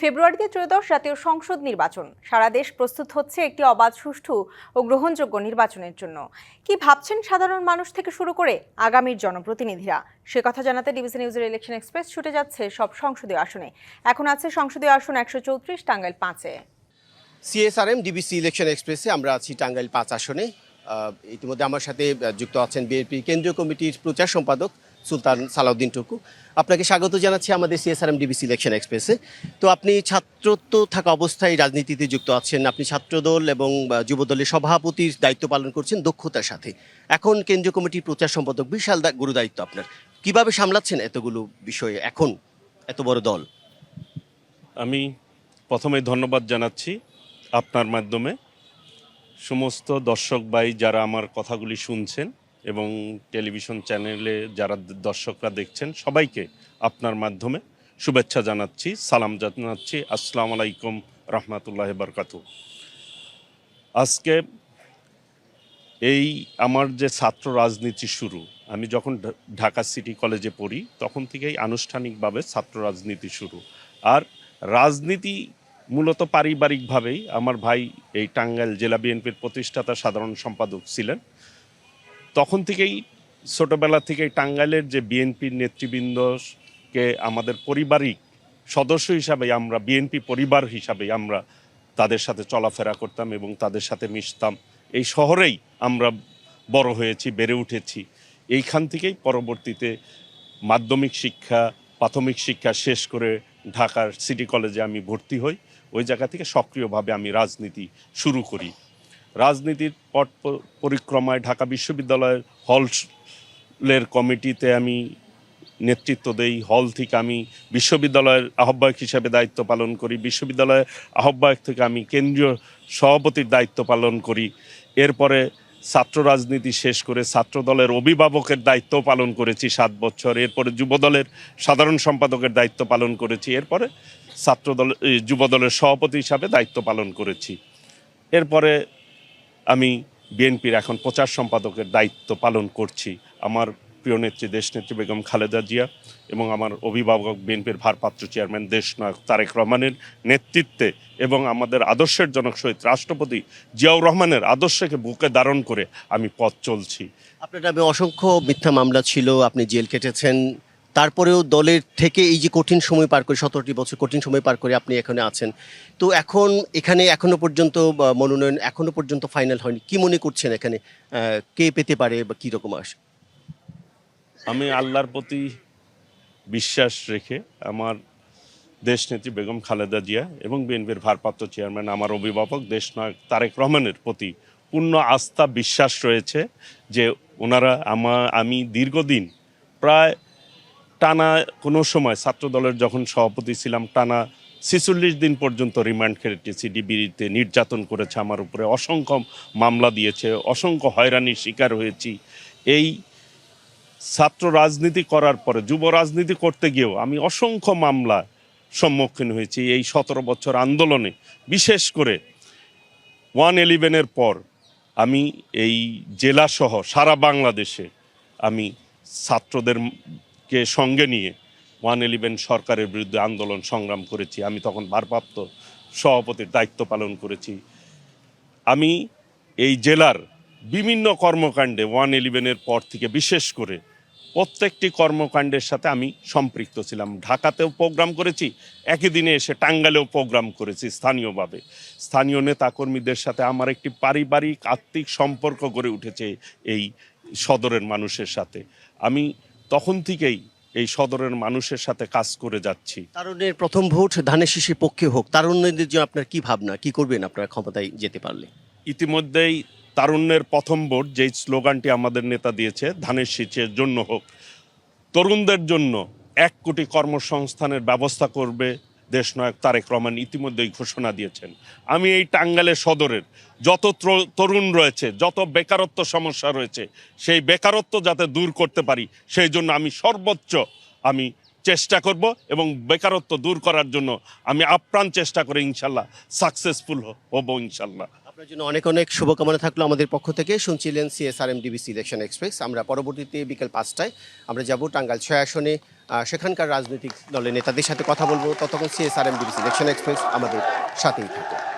ফেব্রুয়ারিতে ত্রয়োদশ জাতীয় সংসদ নির্বাচন। সারা দেশ প্রস্তুত হচ্ছে একটি অবাধ, সুষ্ঠু ও গ্রহণযোগ্য নির্বাচনের জন্য। কি ভাবছেন সাধারণ মানুষ থেকে শুরু করে আগামীর জনপ্রতিনিধিরা? সে কথা জানাতে ডিবিসি নিউজের ইলেকশন এক্সপ্রেস ছুটে যাচ্ছে সব সংসদীয় আসনে। এখন আছে সংসদীয় আসন 134, টাঙ্গাইল 5-এ। সিএসআরএম ডিবিসি ইলেকশন এক্সপ্রেসে আমরা আছি টাঙ্গাইল 5 আসনে। ইতিমধ্যে আমার সাথে যুক্ত আছেন বিএনপি কেন্দ্রীয় কমিটির প্রচার সম্পাদক সুলতান সালাউদ্দিন টুকু। আপনাকে স্বাগত জানাচ্ছি আমাদের সিএসআরএম ডিবিসি ইলেকশন এক্সপ্রেসে। তো আপনি ছাত্রত্ব থাকা অবস্থায় রাজনীতিতে যুক্ত আছেন, আপনি ছাত্রদল এবং যুবদলের সভাপতির দায়িত্ব পালন করছেন দক্ষতার সাথে। এখন কেন্দ্রীয় কমিটির প্রচার সম্পাদক, বিশাল গুরু দায়িত্ব আপনার। কিভাবে সামলাচ্ছেন এতগুলো বিষয়ে এখন এত বড় দল? আমি প্রথমে ধন্যবাদ জানাচ্ছি আপনার মাধ্যমে সমস্ত দর্শক ভাই যারা আমার কথাগুলি শুনছেন এবং টেলিভিশন চ্যানেলে যারা দর্শকরা দেখছেন সবাইকে আপনার মাধ্যমে শুভেচ্ছা জানাচ্ছি, সালাম জানাচ্ছি। আসসালামু আলাইকুম রহমতুল্লাহি বারকাতুহু। আজকে এই আমার যে ছাত্র রাজনীতি শুরু, আমি যখন ঢাকা সিটি কলেজে পড়ি তখন থেকেই আনুষ্ঠানিকভাবে ছাত্র রাজনীতি শুরু। আর রাজনীতি মূলত পারিবারিকভাবেই আমার ভাই এই টাঙ্গাইল জেলা বিএনপির প্রতিষ্ঠাতা সাধারণ সম্পাদক ছিলেন। তখন থেকেই ছোটোবেলা থেকেই টাঙ্গাইলের যে বিএনপির নেতৃবৃন্দকে আমাদের পারিবারিক সদস্য হিসাবে, আমরা বিএনপি পরিবার হিসাবে আমরা তাদের সাথে চলাফেরা করতাম এবং তাদের সাথে মিশতাম। এই শহরেই আমরা বড় হয়েছি, বেড়ে উঠেছি। এইখান থেকেই পরবর্তীতে মাধ্যমিক শিক্ষা, প্রাথমিক শিক্ষা শেষ করে ঢাকার সিটি কলেজে আমি ভর্তি হই। ওই জায়গা থেকে সক্রিয়ভাবে আমি রাজনীতি শুরু করি। রাজনীতির পট পরিক্রমায় ঢাকা বিশ্ববিদ্যালয়ের হলের কমিটিতে আমি নেতৃত্ব দেই। হল থেকে আমি বিশ্ববিদ্যালয়ের আহ্বায়ক হিসেবে দায়িত্ব পালন করি। বিশ্ববিদ্যালয়ের আহ্বায়ক থেকে আমি কেন্দ্রীয় সভাপতির দায়িত্ব পালন করি। এরপরে ছাত্র রাজনীতি শেষ করে ছাত্র দলের অভিভাবকের দায়িত্ব পালন করেছি 7 বছর। এরপরে যুবদলের সাধারণ সম্পাদকের দায়িত্ব পালন করেছি। এরপরে যুবদলের সভাপতি হিসাবে দায়িত্ব পালন করেছি। এরপরে আমি বিএনপির এখন প্রচার সম্পাদকের দায়িত্ব পালন করছি। আমার প্রিয় নেত্রী দেশনেত্রী বেগম খালেদা জিয়া এবং আমার অভিভাবক বিএনপির ভারপ্রাপ্ত চেয়ারম্যান দেশনায়ক তারেক রহমানের নেতৃত্বে এবং আমাদের আদর্শের জনক শহীদ রাষ্ট্রপতি জিয়াউর রহমানের আদর্শকে বুকে ধারণ করে আমি পথ চলছি। আপনার নামে অসংখ্য মিথ্যা মামলা ছিল, আপনি জেল কেটেছেন, তারপরেও দলের থেকে এই যে কঠিন সময় পার করে 17টি বছর কঠিন সময় পার করে আপনি এখানে আছেন। তো এখন এখানে এখনো পর্যন্ত মনোনয়ন এখনো পর্যন্ত ফাইনাল হয়নি, কি মনে করছেন এখানে কে পেতে পারে বা কী রকম আসে? আমি আল্লাহর প্রতি বিশ্বাস রেখে আমার দেশনেত্রী বেগম খালেদা জিয়া এবং বিএনপির ভারপ্রাপ্ত চেয়ারম্যান আমার অভিভাবক দেশনায়ক তারেক রহমানের প্রতি পূর্ণ আস্থা বিশ্বাস রয়েছে যে ওনারা আমি দীর্ঘদিন প্রায় টানা কোনো সময় ছাত্রদলের যখন সভাপতি ছিলাম টানা 46 দিন পর্যন্ত রিমান্ড খেটেছি। ডিবিতে নির্যাতন করেছে আমার উপরে, অসংখ্য মামলা দিয়েছে, অসংখ্য হয়রানির শিকার হয়েছি। এই ছাত্র রাজনীতি করার পরে যুব রাজনীতি করতে গিয়েও আমি অসংখ্য মামলা সম্মুখীন হয়েছি। এই 17 বছর আন্দোলনে বিশেষ করে 111-এর পর আমি এই জেলাসহ সারা বাংলাদেশে আমি ছাত্রদেরকে সঙ্গে নিয়ে 111 সরকারের বিরুদ্ধে আন্দোলন সংগ্রাম করেছি। আমি তখন ভারপ্রাপ্ত সভাপতির দায়িত্ব পালন করেছি। আমি এই জেলার বিভিন্ন কর্মকাণ্ডে 111-এর পর থেকে বিশেষ করে প্রত্যেকটি কর্মকাণ্ডের সাথে আমি সম্পৃক্ত ছিলাম। ঢাকাতেও প্রোগ্রাম করেছি, একই দিনে এসে টাঙ্গাইলেও প্রোগ্রাম করেছি স্থানীয়ভাবে। স্থানীয় নেতাকর্মীদের সাথে আমার একটি পারিবারিক আত্মিক সম্পর্ক গড়ে উঠেছে এই সদরের মানুষের সাথে। আমি তখন থেকেই এই সদরের মানুষের সাথে কাজ করে যাচ্ছি। তারুণ্যের প্রথম ভোট ধানের শীষের পক্ষে হোক, তারুণ্যদের জন্য আপনার কি ভাবনা, কি করবেন আপনারা ক্ষমতায় যেতে পারলে? ইতিমধ্যেই তারুণ্যের প্রথম ভোট যেই স্লোগানটি আমাদের নেতা দিয়েছে, ধানের শীষের জন্য হোক, তরুণদের জন্য 1 কোটি কর্মসংস্থানের ব্যবস্থা করবে দেশনায়ক তারেক রহমান ইতিমধ্যেই ঘোষণা দিয়েছেন। আমি এই টাঙ্গাইলের সদরের যত তরুণ রয়েছে, যত বেকারত্ব সমস্যা রয়েছে, সেই বেকারত্ব যাতে দূর করতে পারি সেই জন্য আমি সর্বোচ্চ চেষ্টা করব এবং বেকারত্ব দূর করার জন্য আমি আপ্রাণ চেষ্টা করে ইনশাল্লাহ সাকসেসফুল হব ইনশাল্লাহ। আপনার জন্য অনেক অনেক শুভকামনা থাকলো আমাদের পক্ষ থেকে। শুনছিলেন সিএসআরএম ডিবিসি ইলেকশন এক্সপ্রেস। আমরা পরবর্তীতে বিকেল 5টায় আমরা যাব টাঙ্গাইল 6 আসনে সেখানকার রাজনৈতিক দলের নেতাদের সাথে কথা বলবো। ততক্ষণ সিএসআরএম ডিবিসি ইলেকশন এক্সপ্রেস আমাদের সাথেই থাকুন।